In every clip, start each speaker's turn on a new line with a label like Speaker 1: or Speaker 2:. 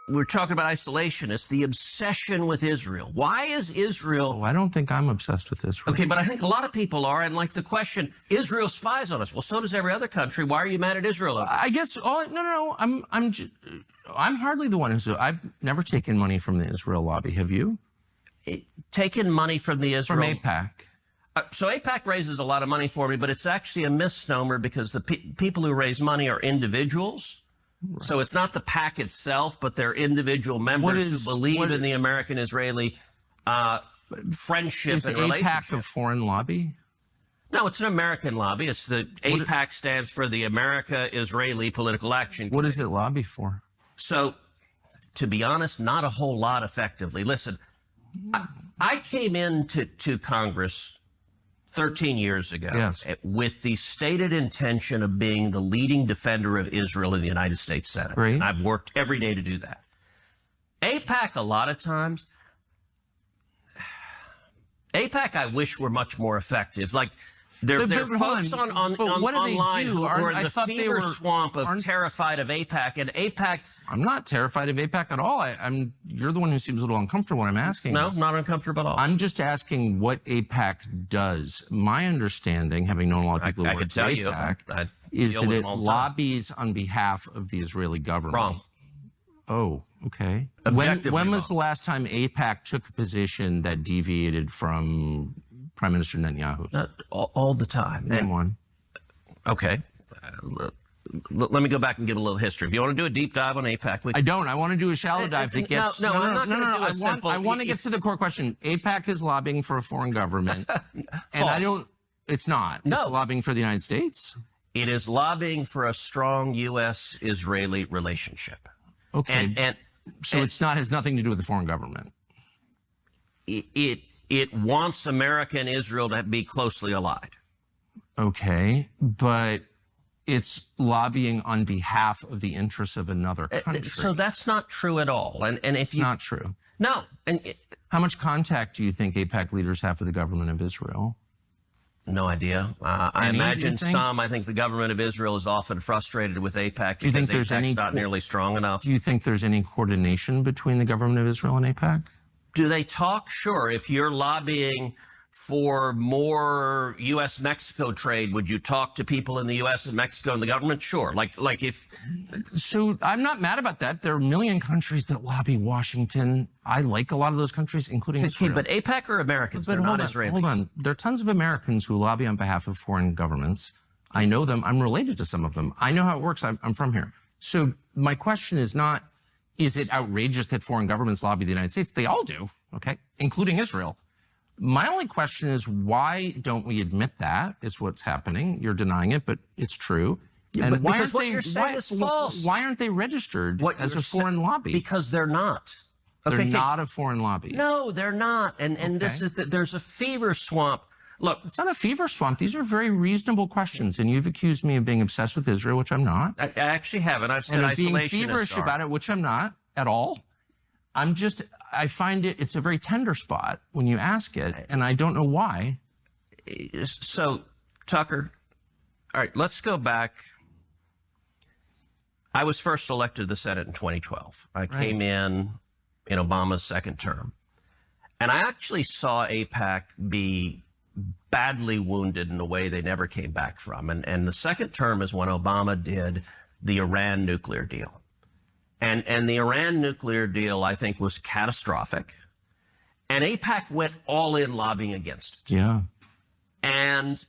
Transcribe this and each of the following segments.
Speaker 1: We're talking about isolationists, the obsession with Israel. Why is Israel...
Speaker 2: Oh, I don't think I'm obsessed with Israel.
Speaker 1: Okay, but I think a lot of people are, and like the question, Israel spies on us. Well, so does every other country. Why are you mad at Israel?
Speaker 2: I guess, no. I'm hardly the one who's... I've never taken money from the Israel lobby. Have you?
Speaker 1: Taken money from the Israel...
Speaker 2: From AIPAC.
Speaker 1: So AIPAC raises a lot of money for me, but it's actually a misnomer because the people who raise money are individuals. Right. So it's not the PAC itself, but they're individual members who believe in the American-Israeli friendship and relationship.
Speaker 2: Is AIPAC a foreign lobby?
Speaker 1: No, it's an American lobby. It's the AIPAC stands for the America-Israeli Political Action Committee.
Speaker 2: What does it lobby for?
Speaker 1: So, to be honest, not a whole lot effectively. Listen, I came into Congress 13 years ago with the stated intention of being the leading defender of Israel in the United States Senate.
Speaker 2: Right.
Speaker 1: And I've worked every day to do that. AIPAC, a lot of times, AIPAC, I wish were much more effective. Like, there are folks online who are in the fever swamp of terrified of AIPAC, and AIPAC...
Speaker 2: I'm not terrified of AIPAC at all. You're the one who seems a little uncomfortable when I'm asking.
Speaker 1: No, not uncomfortable at all.
Speaker 2: I'm just asking what AIPAC does. My understanding, having known a lot of people who work at AIPAC, is that it lobbies on behalf of the Israeli government.
Speaker 1: Wrong.
Speaker 2: Oh, okay.
Speaker 1: When
Speaker 2: was the last time AIPAC took a position that deviated from Prime Minister Netanyahu?
Speaker 1: All the time.
Speaker 2: Name one.
Speaker 1: Okay. Let me go back and give a little history. If you want to do a deep dive on AIPAC,
Speaker 2: I don't. I want to do a shallow dive that gets...
Speaker 1: No, I'm not going to do a simple...
Speaker 2: I want to get to the core question. AIPAC is lobbying for a foreign government. And I don't... It's not.
Speaker 1: No.
Speaker 2: It's lobbying for the United States?
Speaker 1: It is lobbying for a strong U.S.-Israeli relationship.
Speaker 2: Okay. So it's not, has nothing to do with the foreign government?
Speaker 1: It wants America and Israel to be closely allied.
Speaker 2: Okay, but it's lobbying on behalf of the interests of another country.
Speaker 1: So that's not true at all. And if
Speaker 2: it's not true.
Speaker 1: No.
Speaker 2: How much contact do you think AIPAC leaders have with the government of Israel?
Speaker 1: No idea. I imagine some. I think the government of Israel is often frustrated with AIPAC because AIPAC's not nearly strong enough.
Speaker 2: Do you think there's any coordination between the government of Israel and AIPAC?
Speaker 1: Do they talk? Sure. If you're lobbying for more U.S.-Mexico trade, would you talk to people in the U.S. and Mexico and the government? Sure. Like if...
Speaker 2: So I'm not mad about that. There are a million countries that lobby Washington. I like a lot of those countries, including Israel.
Speaker 1: But AIPAC are Americans. They're not Israelis.
Speaker 2: Hold on. There are tons of Americans who lobby on behalf of foreign governments. I know them. I'm related to some of them. I know how it works. I'm from here. So my question is not, is it outrageous that foreign governments lobby the United States? They all do, okay, including Israel. My only question is, why don't we admit that is what's happening? You're denying it, but it's true.
Speaker 1: Yeah,
Speaker 2: and
Speaker 1: why aren't they, false.
Speaker 2: Why aren't they registered as a foreign lobby?
Speaker 1: Because they're not.
Speaker 2: They're not a foreign lobby.
Speaker 1: No, they're not. And this is that there's a fever swamp. Look,
Speaker 2: it's not a fever swamp. These are very reasonable questions, and you've accused me of being obsessed with Israel, which I'm not.
Speaker 1: I actually haven't. I've said
Speaker 2: isolationists being feverish about it, which I'm not at all. I find it's a very tender spot when you ask it, and I don't know why.
Speaker 1: So, Tucker, all right, let's go back. I was first elected to the Senate in 2012. I came in Obama's second term. And I actually saw AIPAC be badly wounded in a way they never came back from. And the second term is when Obama did the Iran nuclear deal. And the Iran nuclear deal, I think, was catastrophic. And AIPAC went all in lobbying against it.
Speaker 2: Yeah.
Speaker 1: And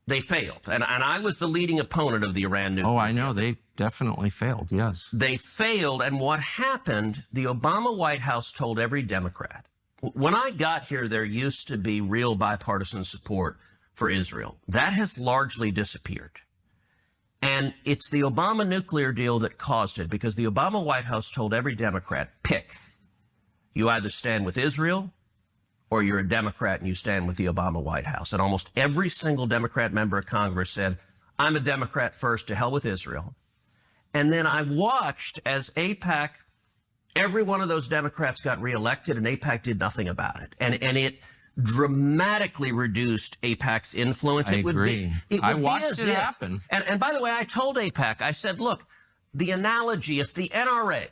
Speaker 1: they failed. And I was the leading opponent of the Iran nuclear deal.
Speaker 2: Oh, I know. They definitely failed, yes.
Speaker 1: They failed. And what happened, the Obama White House told every Democrat, when I got here, there used to be real bipartisan support for Israel. That has largely disappeared. And it's the Obama nuclear deal that caused it, because the Obama White House told every Democrat, pick. You either stand with Israel or you're a Democrat and you stand with the Obama White House. And almost every single Democrat member of Congress said, I'm a Democrat first, to hell with Israel. And then I watched as AIPAC, every one of those Democrats got reelected, and AIPAC did nothing about it. And it dramatically reduced AIPAC's influence.
Speaker 2: I agree. I watched it happen.
Speaker 1: And by the way, I told AIPAC, I said, look, the analogy, if the NRA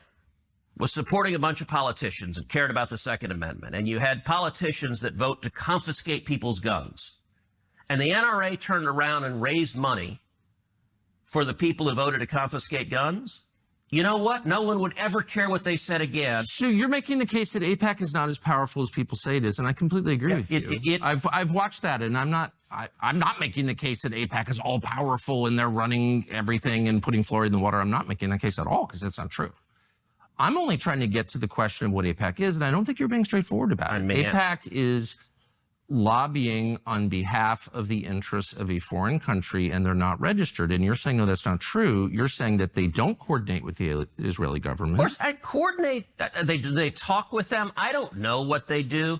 Speaker 1: was supporting a bunch of politicians and cared about the Second Amendment, and you had politicians that vote to confiscate people's guns, and the NRA turned around and raised money for the people who voted to confiscate guns, you know what? No one would ever care what they said again.
Speaker 2: So you're making the case that AIPAC is not as powerful as people say it is, and I completely agree with you. I've watched that, and I'm not making the case that AIPAC is all powerful and they're running everything and putting fluoride in the water. I'm not making that case at all, because that's not true. I'm only trying to get to the question of what AIPAC is, and I don't think you're being straightforward about it. AIPAC is lobbying on behalf of the interests of a foreign country, and they're not registered. And you're saying, no, that's not true. You're saying that they don't coordinate with the Israeli government.
Speaker 1: Of course, I coordinate. They talk with them. I don't know what they do.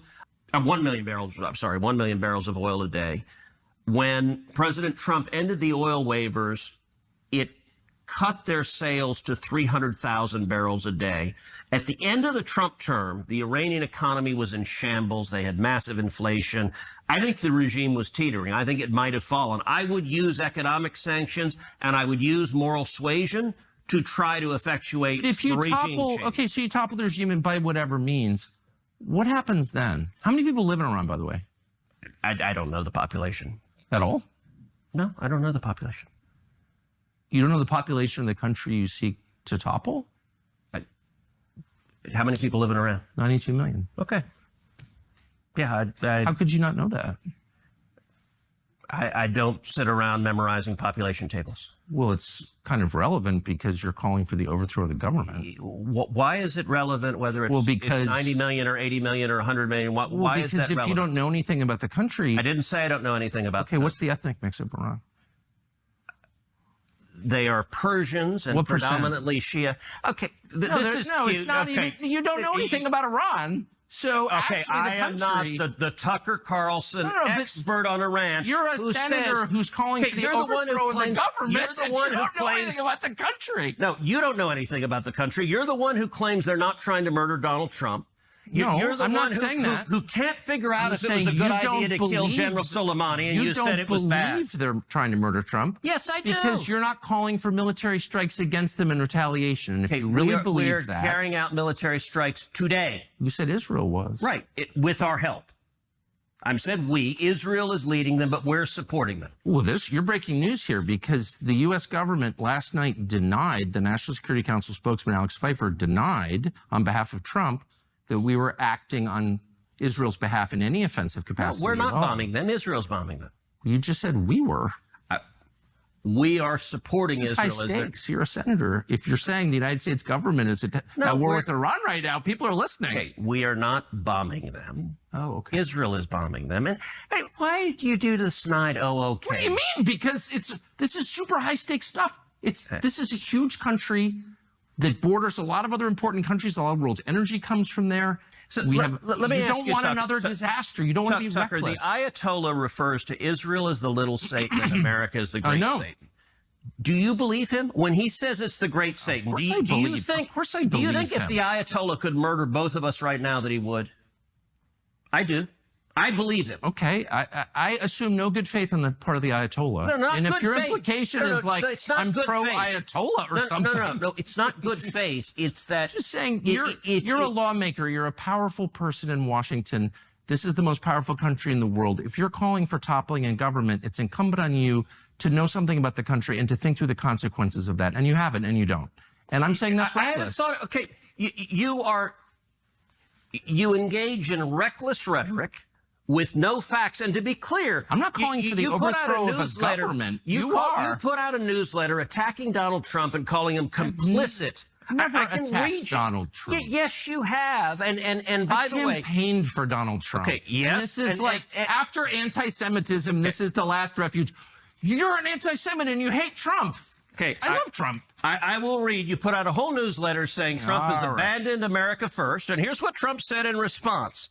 Speaker 1: 1 million barrels of oil a day. When President Trump ended the oil waivers, it cut their sales to 300,000 barrels a day. At the end of the Trump term, the Iranian economy was in shambles. They had massive inflation. I think the regime was teetering. I think it might have fallen. I would use economic sanctions, and I would use moral suasion to try to effectuate
Speaker 2: the regime change. Okay, so you topple the regime, and by whatever means, what happens then? How many people live in Iran, by the way?
Speaker 1: I don't know the population.
Speaker 2: At all?
Speaker 1: No, I don't know the population.
Speaker 2: You don't know the population of the country you seek to topple?
Speaker 1: How many people live in Iran?
Speaker 2: 92 million.
Speaker 1: Okay. Yeah.
Speaker 2: How could you not know that?
Speaker 1: I don't sit around memorizing population tables.
Speaker 2: Well, it's kind of relevant because you're calling for the overthrow of the government.
Speaker 1: Why is it relevant whether it's 90 million or 80 million or 100 million? Why is that relevant?
Speaker 2: Because if you don't know anything about the country...
Speaker 1: I didn't say I don't know anything about the country.
Speaker 2: What's the ethnic mix of Iran?
Speaker 1: They are Persians and predominantly Shia. Okay,
Speaker 2: it's not even. You don't know anything about Iran. So
Speaker 1: I am not the Tucker Carlson expert on Iran.
Speaker 2: You're a senator who's calling for the overthrow of the government.
Speaker 1: You're the one who
Speaker 2: don't know anything about the country.
Speaker 1: No, you don't know anything about the country. You're the one who claims they're not trying to murder Donald Trump. You're the one who can't figure out if it was a good idea to kill General Soleimani, and you said it was bad.
Speaker 2: You don't believe they're trying to murder Trump.
Speaker 1: Yes, I do.
Speaker 2: Because you're not calling for military strikes against them in retaliation. And if you really believe that...
Speaker 1: We're carrying out military strikes today.
Speaker 2: You said Israel was.
Speaker 1: Right, with our help. I said we. Israel is leading them, but we're supporting them.
Speaker 2: Well, you're breaking news here, because the U.S. government last night denied, the National Security Council spokesman Alex Pfeiffer denied, on behalf of Trump, that we were acting on Israel's behalf in any offensive capacity.
Speaker 1: No, we're not bombing them. Israel's bombing them.
Speaker 2: You just said we were.
Speaker 1: We are supporting Israel.
Speaker 2: High stakes. You're a senator. If you're saying the United States government is at war with Iran right now, people are listening.
Speaker 1: Okay, we are not bombing them.
Speaker 2: Oh, okay.
Speaker 1: Israel is bombing them. And hey, why do you do the snide, okay?
Speaker 2: What do you mean? Because this is super high stakes stuff. This is a huge country that borders a lot of other important countries. A lot of the world's energy comes from there.
Speaker 1: So let me ask you,
Speaker 2: you don't want another disaster. You don't want to be
Speaker 1: Tucker,
Speaker 2: reckless.
Speaker 1: the Ayatollah refers to Israel as the little Satan and America as the great Satan. Do you believe him when he says it's the great Satan?
Speaker 2: Do you think
Speaker 1: if the Ayatollah could murder both of us right now that he would? I do. I believe him.
Speaker 2: Okay, I assume no good faith on the part of the Ayatollah.
Speaker 1: No, not
Speaker 2: and
Speaker 1: good
Speaker 2: if your
Speaker 1: faith.
Speaker 2: implication is like I'm pro-Ayatollah or something.
Speaker 1: No, it's not good faith. It's that...
Speaker 2: Just saying, you're a lawmaker. You're a powerful person in Washington. This is the most powerful country in the world. If you're calling for toppling in government, it's incumbent on you to know something about the country and to think through the consequences of that. And you haven't, and you don't. And I'm saying that's reckless.
Speaker 1: Okay, you engage in reckless rhetoric with no facts. And to be clear,
Speaker 2: I'm not calling for the overthrow of a government. You
Speaker 1: put out a newsletter attacking Donald Trump and calling him complicit.
Speaker 2: Never attacked Donald Trump.
Speaker 1: Yes, you have. And by the way,
Speaker 2: campaigned for Donald Trump.
Speaker 1: Okay, yes.
Speaker 2: And this is after anti-Semitism, this is the last refuge. You're an anti-Semite and you hate Trump.
Speaker 1: Okay,
Speaker 2: I love Trump.
Speaker 1: I will read. You put out a whole newsletter saying Trump has abandoned America first. And here's what Trump said in response.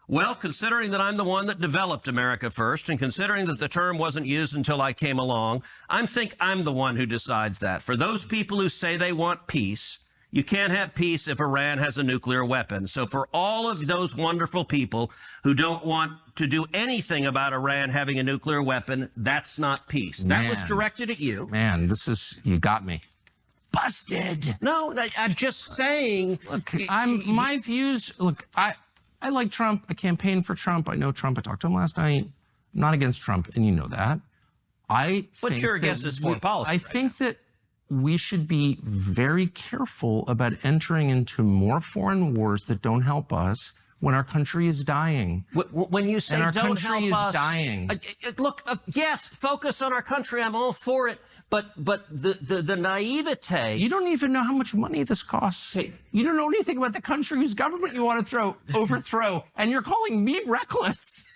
Speaker 1: Well, considering that I'm the one that developed America first, and considering that the term wasn't used until I came along, I think I'm the one who decides that. For those people who say they want peace, you can't have peace if Iran has a nuclear weapon. So for all of those wonderful people who don't want to do anything about Iran having a nuclear weapon, that's not peace. That was directed at you.
Speaker 2: Man, you got me. busted.
Speaker 1: No, I'm just saying.
Speaker 2: Look, my views. Look, I like Trump. I campaigned for Trump. I know Trump. I talked to him last night. I'm not against Trump, and you know that.
Speaker 1: But you're against his foreign policy.
Speaker 2: I think that we should be very careful about entering into more foreign wars that don't help us when our country is dying.
Speaker 1: When you say
Speaker 2: and our
Speaker 1: don't
Speaker 2: country
Speaker 1: help
Speaker 2: is
Speaker 1: us,
Speaker 2: dying.
Speaker 1: Look, yes, focus on our country. I'm all for it. But the naivete.
Speaker 2: You don't even know how much money this costs. You don't know anything about the country whose government you want to overthrow, and you're calling me reckless.